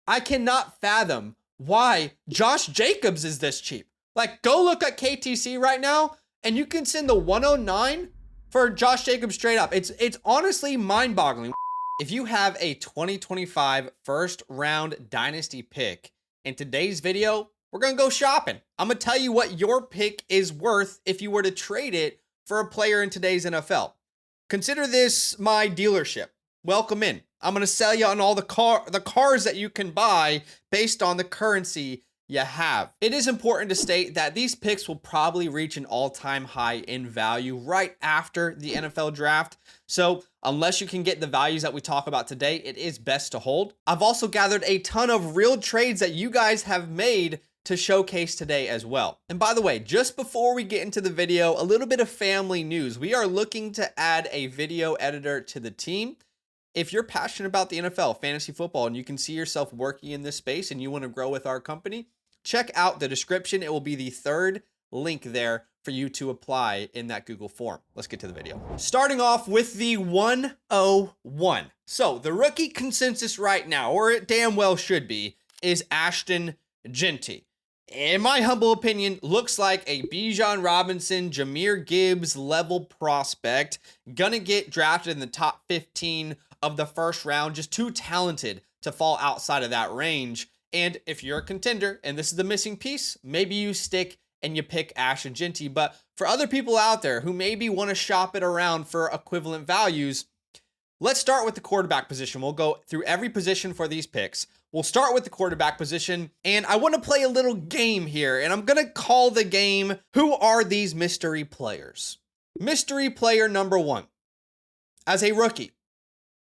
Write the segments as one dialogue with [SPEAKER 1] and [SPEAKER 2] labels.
[SPEAKER 1] I cannot fathom why Josh Jacobs is this cheap. Like, go look at KTC right now, and you can send the 109 for Josh Jacobs straight up. It's honestly mind-boggling. If you have a 2025 first round dynasty pick, in today's video, we're going to go shopping. I'm going to tell you what your pick is worth if you were to trade it for a player in today's NFL. Consider this my dealership. Welcome in. I'm going to sell you on all the cars that you can buy based on the currency you have. It is important to state that these picks will probably reach an all-time high in value right after the NFL draft. So unless you can get the values that we talk about today, it is best to hold. I've also gathered a ton of real trades that you guys have made to showcase today as well. And by the way, just before we get into the video, a little bit of family news. We are looking to add a video editor to the team. If you're passionate about the NFL, fantasy football, and you can see yourself working in this space and you want to grow with our company, check out the description. It will be the third link there for you to apply in that Google form. Let's get to the video. Starting off with the 101. So the rookie consensus right now, or it damn well should be, is Ashton Jeanty. In my humble opinion, looks like a Bijan Robinson, Jahmyr Gibbs level prospect. Gonna get drafted in the top 15 of the first round. Just too talented to fall outside of that range. And if you're a contender and this is the missing piece, maybe you stick and you pick Ashton Jeanty. But for other people out there who maybe want to shop it around for equivalent values, let's start with the quarterback position. We'll go through every position for these picks. We'll start with the quarterback position, and I want to play a little game here, and I'm going to call the game, who are these mystery players? Mystery player number one, as a rookie,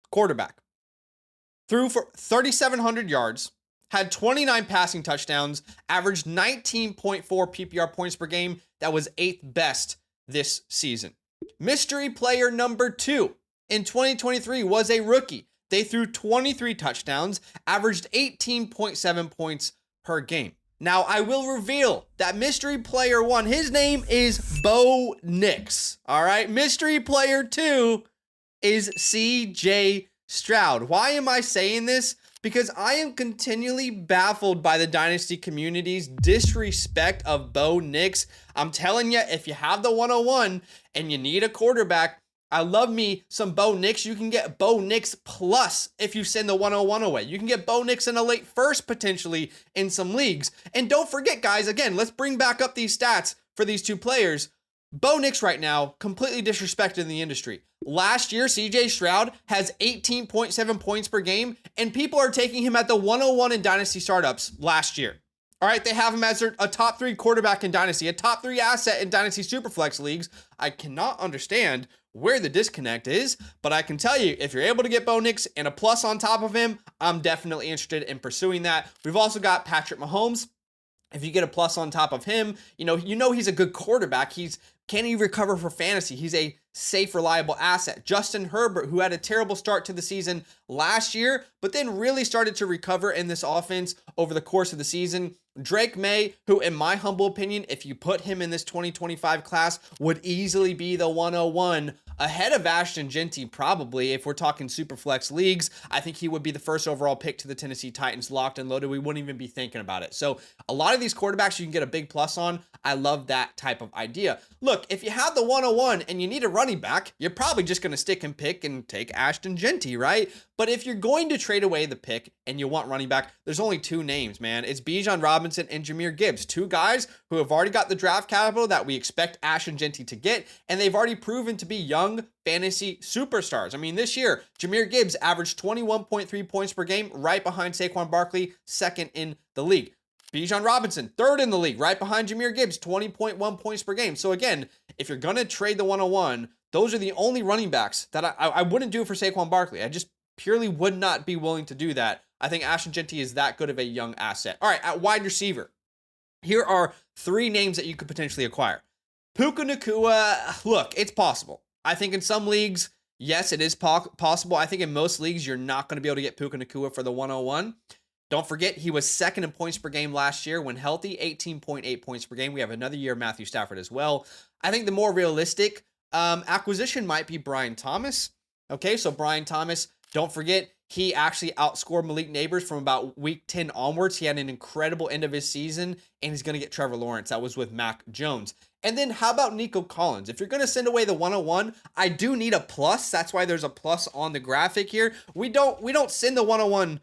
[SPEAKER 1] quarterback, threw for 3,700 yards, had 29 passing touchdowns, averaged 19.4 PPR points per game. That was 8th best this season. Mystery player number two in 2023 was a rookie. They threw 23 touchdowns, averaged 18.7 points per game. Now, I will reveal that mystery player one, his name is Bo Nix. All right. Mystery player two is CJ Stroud. Why am I saying this? Because I am continually baffled by the Dynasty community's disrespect of Bo Nix. I'm telling you, if you have the 101 and you need a quarterback, I love me some Bo Nix. You can get Bo Nix plus if you send the 101 away. You can get Bo Nix in a late first potentially in some leagues. And don't forget, guys, again, let's bring back up these stats for these two players. Bo Nix right now, completely disrespected in the industry. Last year, CJ Stroud has 18.7 points per game, and people are taking him at the 101 in Dynasty startups last year. All right, they have him as a top 3 quarterback in Dynasty, a top 3 asset in Dynasty Superflex leagues. I cannot understand where the disconnect is, but I can tell you, if you're able to get Bo Nix and a plus on top of him, I'm definitely interested in pursuing that. We've also got Patrick Mahomes. If you get a plus on top of him, you know he's a good quarterback. Can he recover for fantasy? He's a safe, reliable asset. Justin Herbert, who had a terrible start to the season last year, but then really started to recover in this offense over the course of the season. Drake May, who in my humble opinion, if you put him in this 2025 class, would easily be the 101 ahead of Ashton Jeanty, probably. If we're talking super flex leagues, I think he would be the first overall pick to the Tennessee Titans, locked and loaded. We wouldn't even be thinking about it. So a lot of these quarterbacks you can get a big plus on. I love that type of idea. Look, if you have the 101 and you need a running back, you're probably just going to stick and pick and take Ashton Jeanty, right? But if you're going to trade away the pick and you want running back, there's only two names, man. It's Bijan Robinson and Jahmyr Gibbs, two guys who have already got the draft capital that we expect Ashton Jeanty to get, and they've already proven to be young fantasy superstars. I mean, this year, Jahmyr Gibbs averaged 21.3 points per game, right behind Saquon Barkley, second in the league. Bijan Robinson, third in the league, right behind Jahmyr Gibbs, 20.1 points per game. So again, if you're going to trade the 101, those are the only running backs that I wouldn't do for Saquon Barkley. I just purely would not be willing to do that. I think Ashton Jeanty is that good of a young asset. All right, at wide receiver, here are 3 names that you could potentially acquire. Puka Nacua, look, it's possible. I think in some leagues, yes, it is possible. I think in most leagues, you're not going to be able to get Puka Nacua for the 101. Don't forget, he was second in points per game last year when healthy, 18.8 points per game. We have another year of Matthew Stafford as well. I think the more realistic acquisition might be Brian Thomas. Okay, so Brian Thomas, don't forget, he actually outscored Malik Neighbors from about week 10 onwards. He had an incredible end of his season, and he's going to get Trevor Lawrence. That was with Mac Jones. And then how about Nico Collins? If you're going to send away the 101, I do need a plus. That's why there's a plus on the graphic here. We don't send the 101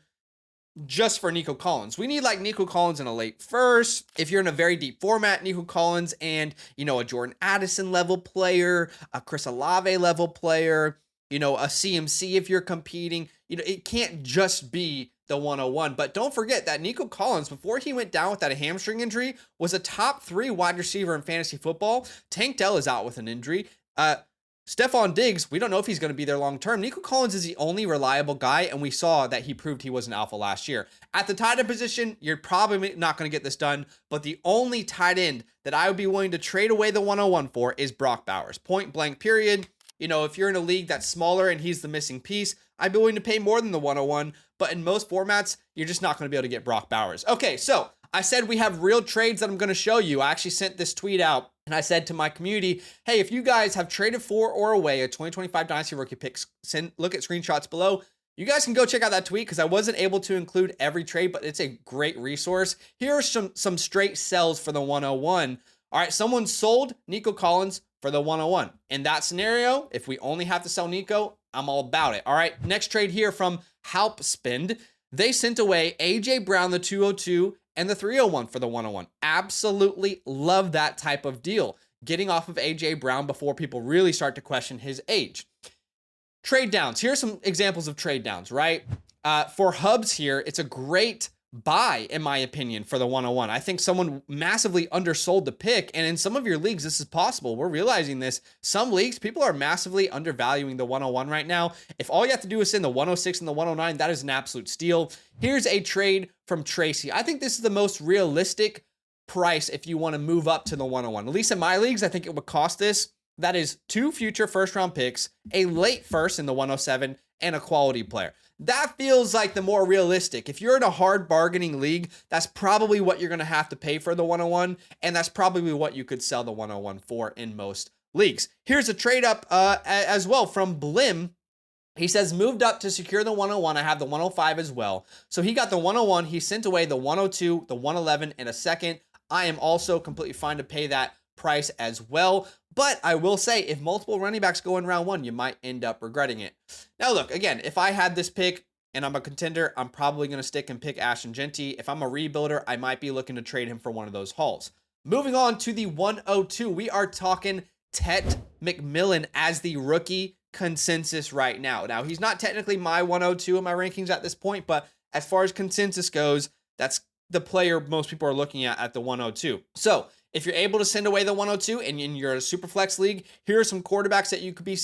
[SPEAKER 1] just for Nico Collins. We need like Nico Collins in a late first. If you're in a very deep format, Nico Collins and, a Jordan Addison level player, a Chris Olave level player, a CMC if you're competing, it can't just be the 101. But don't forget that Nico Collins, before he went down with that hamstring injury, was a top 3 wide receiver in fantasy football. Tank Dell is out with an injury. Stephon Diggs, we don't know if he's going to be there long term. Nico Collins is the only reliable guy, and we saw that he proved he was an alpha last year. At the tight end position, you're probably not going to get this done, but the only tight end that I would be willing to trade away the 101 for is Brock Bowers. Point blank, period. If you're in a league that's smaller and he's the missing piece, I'd be willing to pay more than the 101, but in most formats, you're just not going to be able to get Brock Bowers. Okay, so I said we have real trades that I'm going to show you. I actually sent this tweet out, and I said to my community, hey, if you guys have traded for or away a 2025 Dynasty rookie pick, look at screenshots below. You guys can go check out that tweet because I wasn't able to include every trade, but it's a great resource. Here are some straight sells for the 101. All right, someone sold Nico Collins for the 101. In that scenario, if we only have to sell Nico, I'm all about it. All right, next trade here from Halp Spend. They sent away AJ Brown, the 202, and the 301 for the 101. Absolutely love that type of deal. Getting off of AJ Brown before people really start to question his age. Trade downs. Here's some examples of trade downs, right? For Hubs here, it's a great buy, in my opinion, for the 101. I think someone massively undersold the pick, and in some of your leagues, this is possible. We're realizing this. Some leagues, people are massively undervaluing the 101 right now. If all you have to do is send the 106 and the 109, that is an absolute steal. Here's a trade from Tracy. I think this is the most realistic price if you want to move up to the 101. At least in my leagues, I think it would cost this. That is 2 future first-round picks, a late first in the 107, and a quality player. That feels like the more realistic. If you're in a hard bargaining league, that's probably what you're going to have to pay for the 101, and that's probably what you could sell the 101 for in most leagues. Here's a trade up as well from Blim. He says, moved up to secure the 101. I have the 105 as well. So he got the 101. He sent away the 102, the 111, and a second. I am also completely fine to pay that price as well. But I will say, if multiple running backs go in round 1, you might end up regretting it. Now, look, again, if I had this pick and I'm a contender, I'm probably going to stick and pick Ashton Genty. If I'm a rebuilder, I might be looking to trade him for one of those hauls. Moving on to the 102, we are talking Tet McMillan as the rookie consensus right now. Now, he's not technically my 102 in my rankings at this point, but as far as consensus goes, that's the player most people are looking at the 102. So if you're able to send away the 102 and you're in a super flex league, here are some quarterbacks that you could be,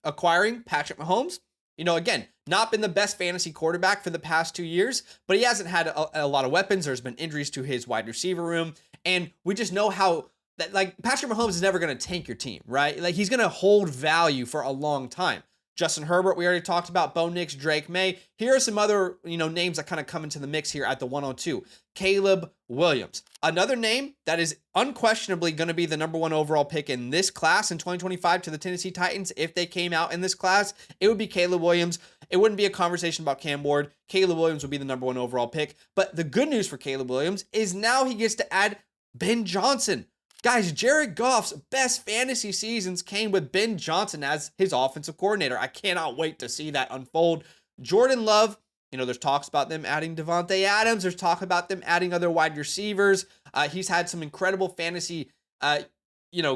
[SPEAKER 1] acquiring. Patrick Mahomes, again, not been the best fantasy quarterback for the past 2 years, but he hasn't had a lot of weapons. There's been injuries to his wide receiver room. And we just know how that, Patrick Mahomes is never going to tank your team, right? He's going to hold value for a long time. Justin Herbert, we already talked about. Bo Nix, Drake May. Here are some other, names that kind of come into the mix here at the 102. Caleb Williams. Another name that is unquestionably going to be the number 1 overall pick in this class in 2025 to the Tennessee Titans. If they came out in this class, it would be Caleb Williams. It wouldn't be a conversation about Cam Ward. Caleb Williams would be the number 1 overall pick. But the good news for Caleb Williams is now he gets to add Ben Johnson. Guys, Jared Goff's best fantasy seasons came with Ben Johnson as his offensive coordinator. I cannot wait to see that unfold. Jordan Love, there's talks about them adding Devontae Adams. There's talk about them adding other wide receivers. He's had some incredible fantasy,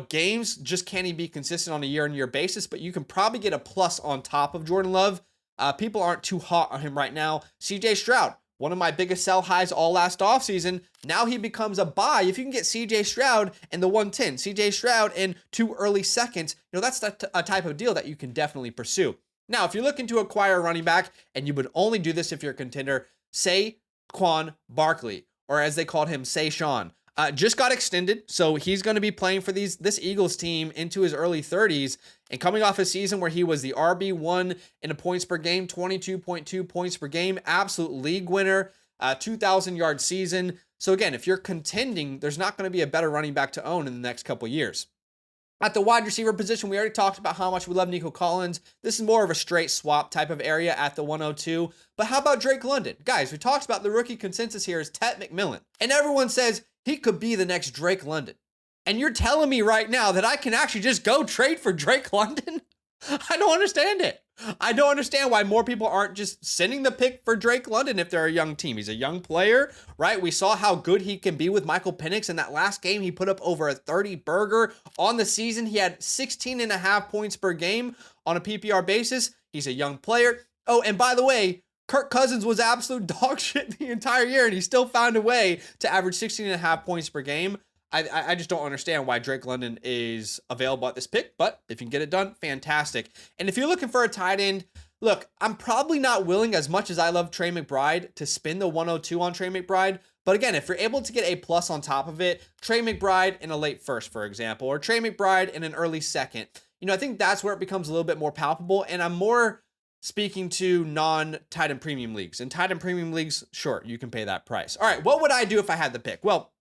[SPEAKER 1] games. Just can he be consistent on a year-on-year basis? But you can probably get a plus on top of Jordan Love. People aren't too hot on him right now. CJ Stroud, one of my biggest sell highs all last offseason. Now he becomes a buy. If you can get CJ Stroud in the 110, CJ Stroud in 2 early seconds, that's a type of deal that you can definitely pursue. Now, if you're looking to acquire a running back, and you would only do this if you're a contender, Saquon Barkley, or as they called him, Saquon, just got extended. So he's going to be playing for this Eagles team into his early 30s, and coming off a season where he was the RB1 in a points per game, 22.2 points per game, absolute league winner, 2,000-yard season. So again, if you're contending, there's not going to be a better running back to own in the next couple years. At the wide receiver position, we already talked about how much we love Nico Collins. This is more of a straight swap type of area at the 102. But how about Drake London? Guys, we talked about the rookie consensus here is Tet McMillan. And everyone says he could be the next Drake London. And you're telling me right now that I can actually just go trade for Drake London? I don't understand it. I don't understand why more people aren't just sending the pick for Drake London if they're a young team. He's a young player, right? We saw how good he can be with Michael Penix in that last game. He put up over a 30 burger on the season. He had 16.5 points per game on a PPR basis. He's a young player. Oh, and by the way, Kirk Cousins was absolute dog shit the entire year, and he still found a way to average 16.5 points per game. I just don't understand why Drake London is available at this pick, but if you can get it done, fantastic. And if you're looking for a tight end, look, I'm probably not willing, as much as I love Trey McBride, to spend the 102 on Trey McBride. But again, if you're able to get a plus on top of it, Trey McBride in a late first, for example, or Trey McBride in an early second, I think that's where it becomes a little bit more palpable. And I'm more speaking to non-tight end premium leagues. In tight end premium leagues, sure, you can pay that price. All right, what would I do if I had the pick? Well,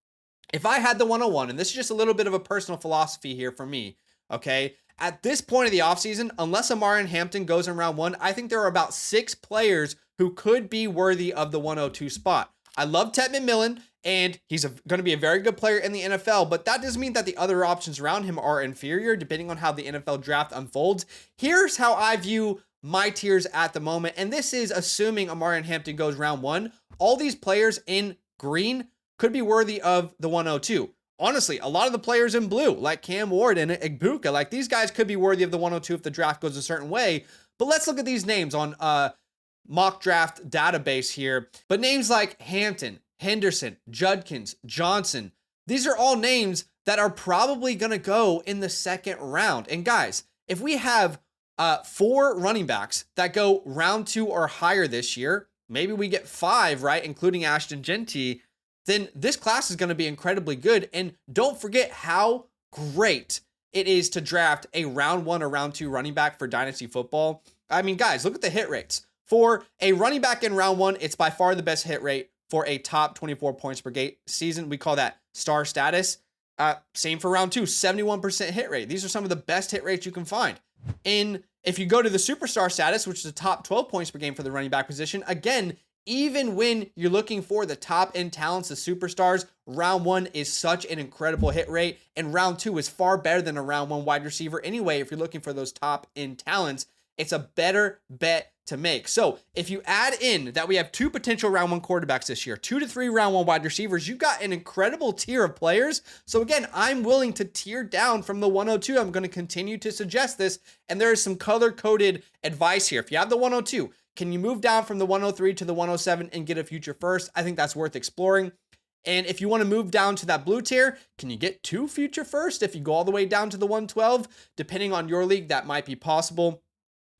[SPEAKER 1] if I had the 101, and this is just a little bit of a personal philosophy here for me, okay? At this point of the offseason, unless Amarian Hampton goes in round 1, I think there are about 6 players who could be worthy of the 102 spot. I love Tet McMillan, and he's going to be a very good player in the NFL, but that doesn't mean that the other options around him are inferior, depending on how the NFL draft unfolds. Here's how I view my tiers at the moment, and this is assuming Amarian Hampton goes round 1. All these players in green could be worthy of the 102. Honestly, a lot of the players in blue, like Cam Ward and Igbuka, like these guys could be worthy of the 102 if the draft goes a certain way. But let's look at these names on mock draft database here. But names like Hampton, Henderson, Judkins, Johnson, these are all names that are probably going to go in the second round. And guys, if we have 4 running backs that go round 2 or higher this year, maybe we get 5, right, including Ashton Genty, then this class is going to be incredibly good. And don't forget how great it is to draft a round 1 or round 2 running back for Dynasty football. I mean, guys, look at the hit rates. For a running back in round 1, it's by far the best hit rate for a top 24 points per game season. We call that star status. Same for round 2, 71% hit rate. These are some of the best hit rates you can find. If you go to the superstar status, which is the top 12 points per game for the running back position, again, even when you're looking for the top end talents, the superstars, round 1 is such an incredible hit rate, and round 2 is far better than a round 1 wide receiver anyway. If you're looking for those top end talents, it's a better bet to make. So if you add in that we have 2 potential round 1 quarterbacks this year, 2 to 3 round 1 wide receivers, you've got an incredible tier of players. So again, I'm willing to tier down from the 102. I'm going to continue to suggest this, and there is some color-coded advice here. If you have the 102, can you move down from the 103 to the 107 and get a future first? I think that's worth exploring. And if you want to move down to that blue tier, can you get 2 future first? If you go all the way down to the 112, depending on your league, that might be possible.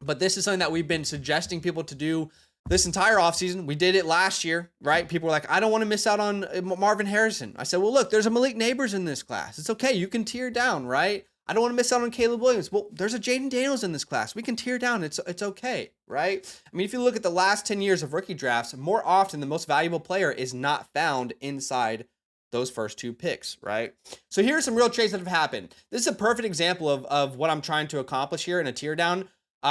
[SPEAKER 1] But this is something that we've been suggesting people to do this entire offseason. We did it last year, right? People were like, I don't want to miss out on Marvin Harrison. I said, well, look, there's a Malik Neighbors in this class. It's okay. You can tier down, right? I don't want to miss out on Caleb Williams. Well, there's a Jaden Daniels in this class. We can tier down. It's okay, right? I mean, if you look at the last 10 years of rookie drafts, more often the most valuable player is not found inside those first 2 picks, right? So here are some real trades that have happened. This is a perfect example of what I'm trying to accomplish here in a tear down.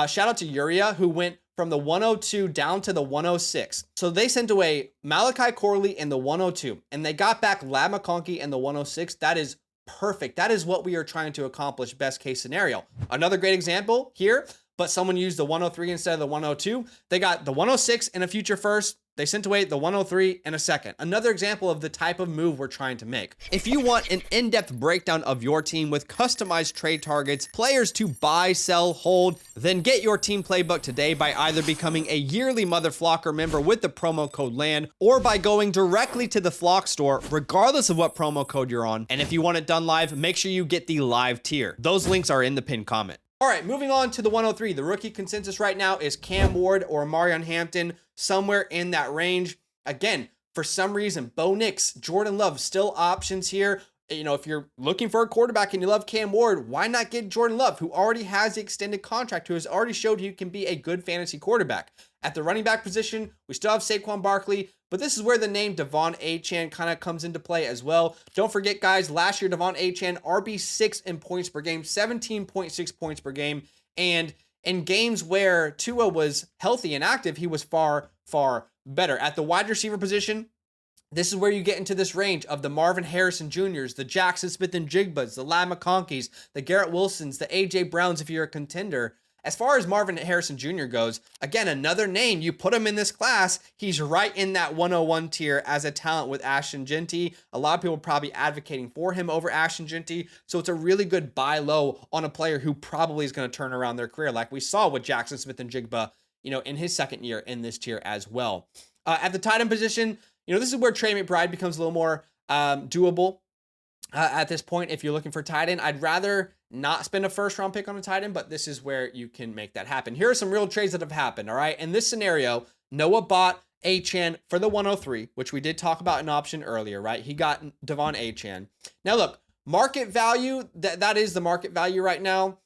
[SPEAKER 1] Shout out to Uriah, who went from the 102 down to the 106. So they sent away Malachi Corley in the 102, and they got back Lad McConkey in the 106. That is perfect. That is what we are trying to accomplish, best case scenario. Another great example here, but someone used the 103 instead of the 102. They got the 106 and a future first. They sent away the 103 and a second. Another example of the type of move we're trying to make. If you want an in-depth breakdown of your team with customized trade targets, players to buy, sell, hold, then get your team playbook today by either becoming a yearly Mother Flocker member with the promo code LAND or by going directly to the Flock store, regardless of what promo code you're on. And if you want it done live, make sure you get the live tier. Those links are in the pinned comment. All right, moving on to the 103. The rookie consensus right now is Cam Ward or Amarian Hampton, somewhere in that range. Again, for some reason, Bo Nix, Jordan Love, still options here. You know, if you're looking for a quarterback and you love Cam Ward, why not get Jordan Love, who already has the extended contract, who has already showed he can be a good fantasy quarterback? At the running back position, we still have Saquon Barkley, but this is where the name Devon Achane kind of comes into play as well. Don't forget, guys, last year Devon Achane, RB6 in points per game, 17.6 points per game, and in games where Tua was healthy and active, he was far, far better. At the wide receiver position, this is where you get into this range of the Marvin Harrison Jr.'s, the Jackson Smith and Jigbas, the Ladd McConkeys, the Garrett Wilsons, the A.J. Browns if you're a contender. As far as Marvin Harrison Jr. goes, again, another name, you put him in this class, he's right in that 101 tier as a talent with Ashton Jeanty. A lot of people probably advocating for him over Ashton Jeanty, so it's a really good buy low on a player who probably is going to turn around their career, like we saw with Jackson Smith and Jigba, in his second year in this tier as well. At the tight end position, this is where Trey McBride becomes a little more doable. At this point, if you're looking for tight end, I'd rather not spend a first round pick on a tight end, but this is where you can make that happen. Here are some real trades that have happened. All right. In this scenario, Noah bought Achane for the 103, which we did talk about an option earlier, right? He got Devon Achane. Now look, market value, that is the market value right now.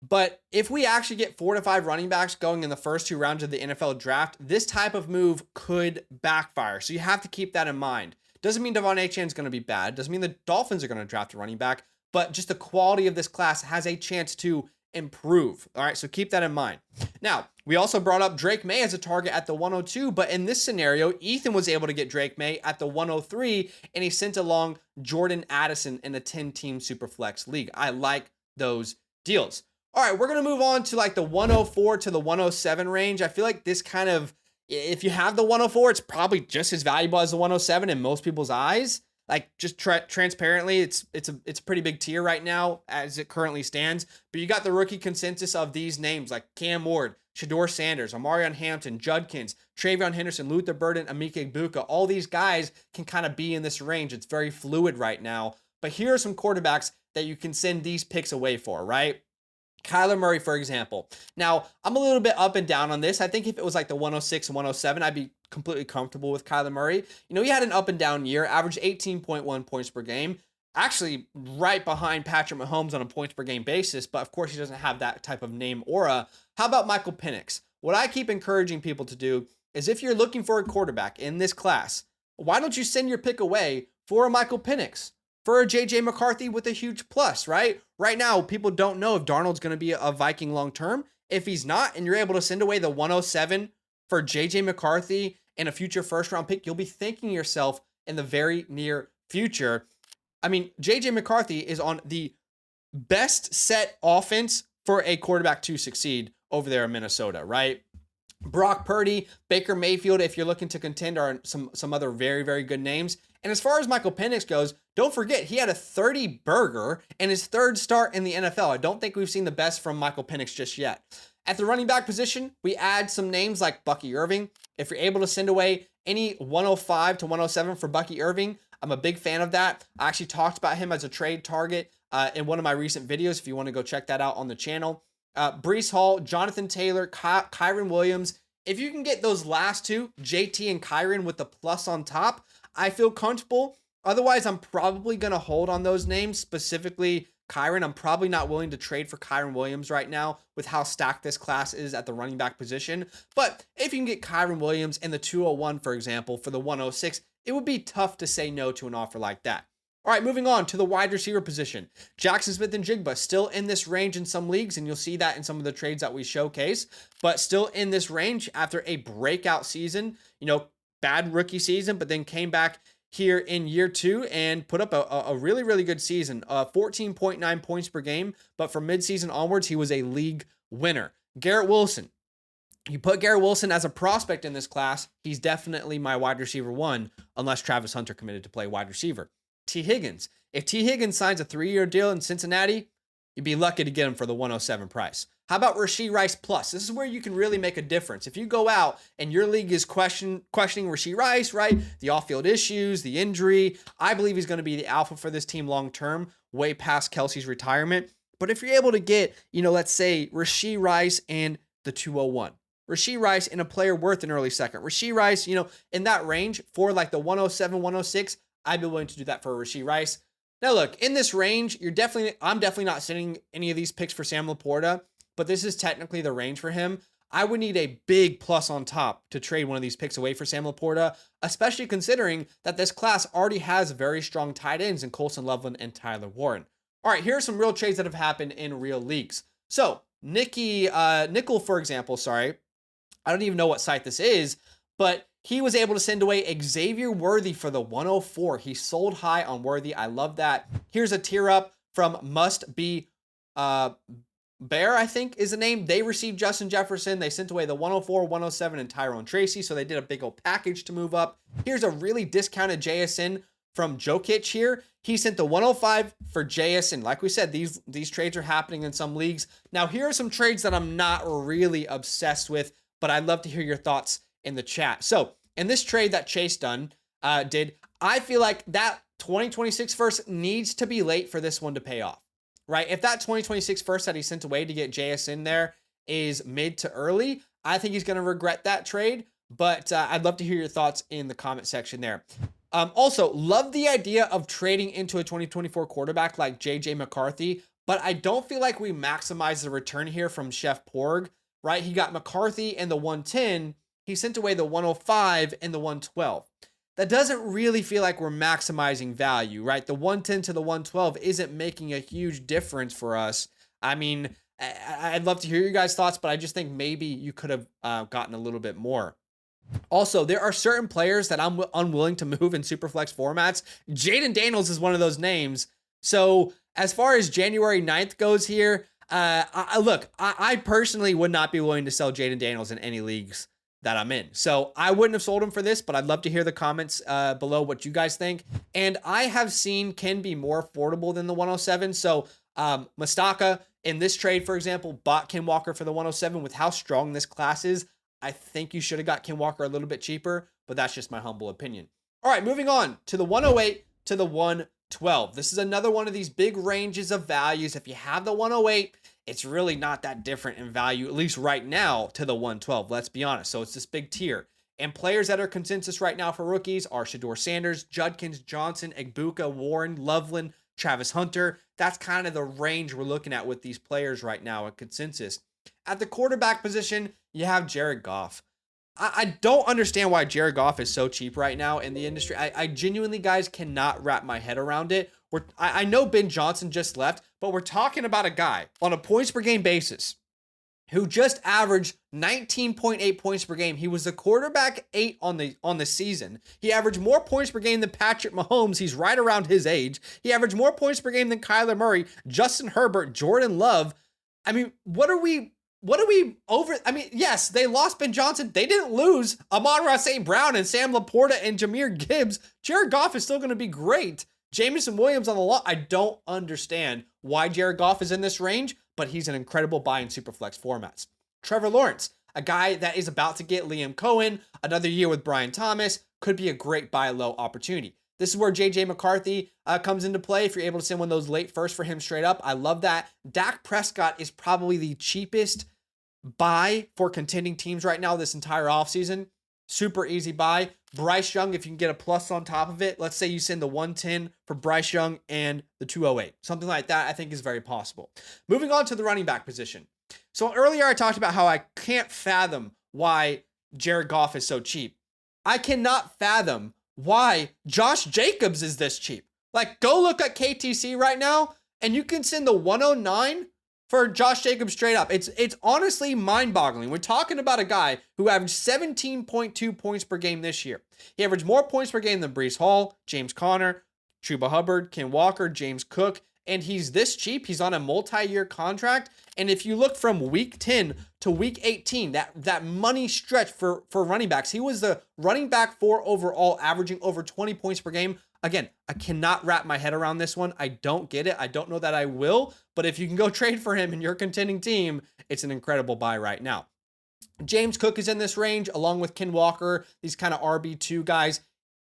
[SPEAKER 1] But if we actually get 4 to 5 running backs going in the first 2 rounds of the NFL draft, this type of move could backfire. So you have to keep that in mind. Doesn't mean Devon Achane is going to be bad. Doesn't mean the Dolphins are going to draft a running back, but just the quality of this class has a chance to improve. All right, so keep that in mind. Now, we also brought up Drake May as a target at the 102, but in this scenario, Ethan was able to get Drake May at the 103, and he sent along Jordan Addison in a 10-team Superflex league. I like those deals. All right, we're going to move on to like the 104 to the 107 range. I feel like this kind of, if you have the 104, it's probably just as valuable as the 107 in most people's eyes. Like just transparently, it's a pretty big tier right now as it currently stands. But you got the rookie consensus of these names like Cam Ward, Shador Sanders, Omarion Hampton, Judkins, Travion Henderson, Luther Burden, Amike Buka. All these guys can kind of be in this range. It's very fluid right now. But here are some quarterbacks that you can send these picks away for, right? Kyler Murray, for example. Now, I'm a little bit up and down on this. I think if it was like the 106 and 107, I'd be completely comfortable with Kyler Murray. He had an up and down year, averaged 18.1 points per game, actually right behind Patrick Mahomes on a points per game basis, but of course he doesn't have that type of name aura. How about Michael Penix? What I keep encouraging people to do is if you're looking for a quarterback in this class, why don't you send your pick away for a Michael Penix? For a J.J. McCarthy with a huge plus, right? Right now, people don't know if Darnold's going to be a Viking long-term. If he's not, and you're able to send away the 107 for J.J. McCarthy and a future first-round pick, you'll be thanking yourself in the very near future. I mean, J.J. McCarthy is on the best set offense for a quarterback to succeed over there in Minnesota, right? Brock Purdy, Baker Mayfield, if you're looking to contend, are some other very, very good names. And as far as Michael Penix goes, don't forget, he had a 30 burger in his third start in the NFL. I don't think we've seen the best from Michael Penix just yet. At the running back position, we add some names like Bucky Irving. If you're able to send away any 105 to 107 for Bucky Irving, I'm a big fan of that. I actually talked about him as a trade target in one of my recent videos, if you want to go check that out on the channel. Breece Hall, Jonathan Taylor, Kyren Williams. If you can get those last two, JT and Kyren with the plus on top, I feel comfortable. Otherwise, I'm probably going to hold on those names, specifically Kyren. I'm probably not willing to trade for Kyren Williams right now with how stacked this class is at the running back position. But if you can get Kyren Williams in the 201, for example, for the 106, it would be tough to say no to an offer like that. All right, moving on to the wide receiver position. Jackson Smith and Jigba still in this range in some leagues, and you'll see that in some of the trades that we showcase, but still in this range after a breakout season, bad rookie season, but then came back here in year 2 and put up a really, really good season, 14.9 points per game, but from midseason onwards, he was a league winner. Garrett Wilson. You put Garrett Wilson as a prospect in this class, he's definitely my wide receiver 1, unless Travis Hunter committed to play wide receiver. T. Higgins. If T. Higgins signs a 3-year deal in Cincinnati, you'd be lucky to get him for the 107 price. How about Rashee Rice plus? This is where you can really make a difference. If you go out and your league is questioning Rashee Rice, right? The off-field issues, the injury, I believe he's going to be the alpha for this team long-term, way past Kelsey's retirement. But if you're able to get, let's say Rashee Rice and the 201, Rashee Rice and a player worth an early second, Rashee Rice, in that range for like the 107, 106, I'd be willing to do that for Rashee Rice. Now, look, in this range, I'm definitely not sending any of these picks for Sam Laporta, but this is technically the range for him. I would need a big plus on top to trade one of these picks away for Sam Laporta, especially considering that this class already has very strong tight ends in Colson Loveland and Tyler Warren. All right, here are some real trades that have happened in real leagues. So Nickel, for example, sorry, I don't even know what site this is, but he was able to send away Xavier Worthy for the 104. He sold high on Worthy. I love that. Here's a tier up from Must Be Bear, I think is the name. They received Justin Jefferson. They sent away the 104, 107, and Tyrone Tracy. So they did a big old package to move up. Here's a really discounted JSN from Jokic here. He sent the 105 for JSN. Like we said, these trades are happening in some leagues. Now, here are some trades that I'm not really obsessed with, but I'd love to hear your thoughts in the chat. So in this trade that Chase did, I feel like that 2026 first needs to be late for this one to pay off, right? If that 2026 first that he sent away to get JS in there is mid to early, I think he's going to regret that trade, but I'd love to hear your thoughts in the comment section there. Also, love the idea of trading into a 2024 quarterback like JJ McCarthy, but I don't feel like we maximize the return here from Chef Porg, right? He got McCarthy and the 110. He sent away the 105 and the 112. That doesn't really feel like we're maximizing value, right? The 110 to the 112 isn't making a huge difference for us. I mean, I'd love to hear your guys' thoughts, but I just think maybe you could have gotten a little bit more. Also, there are certain players that I'm unwilling to move in Superflex formats. Jaden Daniels is one of those names. So as far as January 9th goes here, I personally would not be willing to sell Jaden Daniels in any leagues that I'm in. So I wouldn't have sold him for this, but I'd love to hear the comments below what you guys think. And I have seen Ken be more affordable than the 107. So Mustaka in this trade, for example, bought Ken Walker for the 107. With how strong this class is, I think you should have got Ken Walker a little bit cheaper, but that's just my humble opinion. All right, moving on to the 108 to the 112. This is another one of these big ranges of values. If you have the 108, it's really not that different in value, at least right now, to the 112. Let's be honest. So it's this big tier. And players that are consensus right now for rookies are Shador Sanders, Judkins, Johnson, Egbuka, Warren, Loveland, Travis Hunter. That's kind of the range we're looking at with these players right now at consensus. At the quarterback position, you have Jared Goff. I don't understand why Jared Goff is so cheap right now in the industry. I genuinely, guys, cannot wrap my head around it. I know Ben Johnson just left, but we're talking about a guy on a points per game basis who just averaged 19.8 points per game. He was the quarterback 8 on the season. He averaged more points per game than Patrick Mahomes. He's right around his age. He averaged more points per game than Kyler Murray, Justin Herbert, Jordan Love. I mean, what are we over? I mean, yes, they lost Ben Johnson. They didn't lose Amon-Ra St. Brown and Sam Laporta and Jahmyr Gibbs. Jared Goff is still going to be great. Jameson Williams on the lot. I don't understand why Jared Goff is in this range, but he's an incredible buy in Superflex formats. Trevor Lawrence, a guy that is about to get Liam Cohen, another year with Brian Thomas, could be a great buy low opportunity. This is where JJ McCarthy comes into play. If you're able to send one of those late first for him straight up, I love that. Dak Prescott is probably the cheapest buy for contending teams right now this entire offseason. Super easy buy. Bryce Young, if you can get a plus on top of it, let's say you send the 110 for Bryce Young and the 208. Something like that I think is very possible. Moving on to the running back position. So earlier I talked about how I can't fathom why Jared Goff is so cheap. I cannot fathom why Josh Jacobs is this cheap. Like, go look at KTC right now, and you can send the 109 for Josh Jacobs straight up. It's honestly mind-boggling. We're talking about a guy who averaged 17.2 points per game this year. He averaged more points per game than Breece Hall, James Conner, Chuba Hubbard, Ken Walker, James Cook, and he's this cheap. He's on a multi-year contract. And if you look from week 10 to week 18, that money stretch for running backs, he was the running back 4 overall, averaging over 20 points per game. Again, I cannot wrap my head around this one. I don't get it. I don't know that I will, but if you can go trade for him in your contending team, it's an incredible buy right now. James Cook is in this range, along with Ken Walker, these kind of RB2 guys.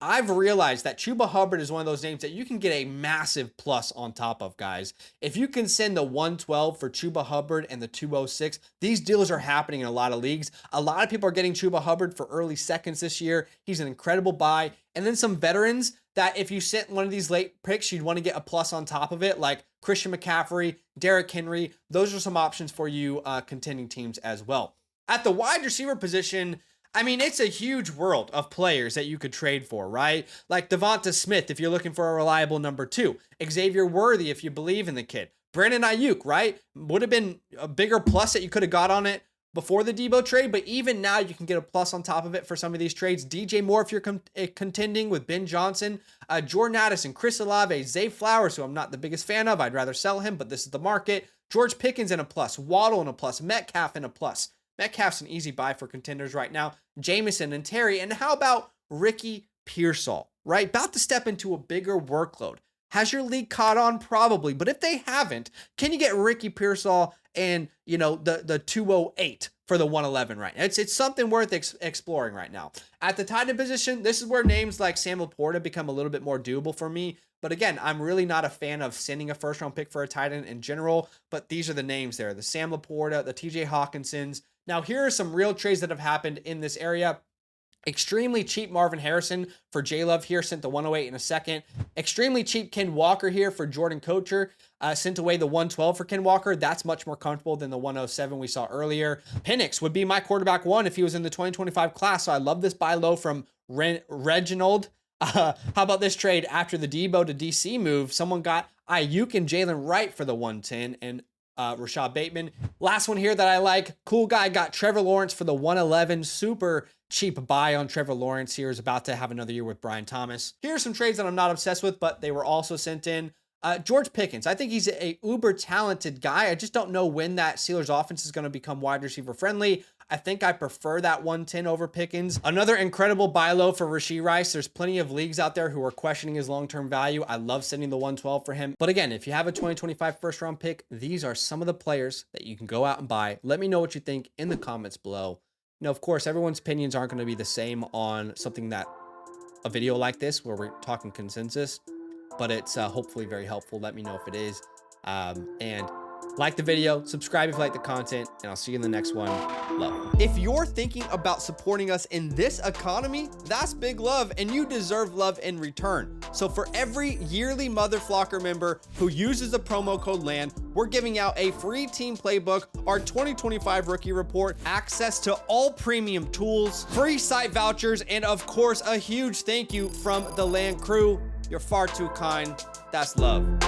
[SPEAKER 1] I've realized that Chuba Hubbard is one of those names that you can get a massive plus on top of, guys. If you can send the 112 for Chuba Hubbard and the 206, these deals are happening in a lot of leagues. A lot of people are getting Chuba Hubbard for early seconds this year. He's an incredible buy. And then some veterans that if you sent one of these late picks, you'd want to get a plus on top of it, like Christian McCaffrey, Derrick Henry. Those are some options for you contending teams as well. At the wide receiver position, I mean, it's a huge world of players that you could trade for, right? Like Devonta Smith, if you're looking for a reliable number 2. Xavier Worthy, if you believe in the kid. Brandon Ayuk, right? Would have been a bigger plus that you could have got on it before the Debo trade, but even now you can get a plus on top of it for some of these trades. DJ Moore, if you're contending with Ben Johnson, Jordan Addison, Chris Olave, Zay Flowers, who I'm not the biggest fan of. I'd rather sell him, but this is the market. George Pickens in a plus, Waddle in a plus, Metcalf in a plus. Metcalf's an easy buy for contenders right now. Jameson and Terry. And how about Ricky Pearsall, right? About to step into a bigger workload. Has your league caught on? Probably. But if they haven't, can you get Ricky Pearsall and, you know, the 208 for the 111 right now? It's something worth exploring right now. At the tight end position, this is where names like Sam Laporta become a little bit more doable for me. But again, I'm really not a fan of sending a first round pick for a tight end in general. But these are the names there. The Sam Laporta, the TJ Hawkinsons. Now, here are some real trades that have happened in this area. Extremely cheap Marvin Harrison for J-Love here, sent the 108 in a second. Extremely cheap Ken Walker here for Jordan Kocher. Sent away the 112 for Ken Walker. That's much more comfortable than the 107 we saw earlier. Penix would be my quarterback 1 if he was in the 2025 class. So I love this buy low from Reginald. How about this trade after the Debo to DC move? Someone got Ayuk and Jalen Wright for the 110 and Rashad Bateman. Last one here that I like. Cool guy got Trevor Lawrence for the 111. Super cheap buy on Trevor Lawrence here. Is about to have another year with Brian Thomas. Here are some trades that I'm not obsessed with, but they were also sent in. George Pickens. I think he's a uber talented guy. I just don't know when that Steelers offense is going to become wide receiver friendly. I think I prefer that 110 over Pickens. Another incredible buy low for Rashee Rice. There's plenty of leagues out there who are questioning his long-term value. I love sending the 112 for him. But again, if you have a 2025 first round pick, these are some of the players that you can go out and buy. Let me know what you think in the comments below. You know, of course, everyone's opinions aren't going to be the same on something that a video like this where we're talking consensus, but it's hopefully very helpful. Let me know if it is. And like the video, subscribe if you like the content, and I'll see you in the next one. Love. If you're thinking about supporting us in this economy, that's big love, and you deserve love in return. So for every yearly Mother Flocker member who uses the promo code LAND, we're giving out a free team playbook, our 2025 rookie report, access to all premium tools, free site vouchers, and of course, a huge thank you from the LAND crew. You're far too kind. That's love.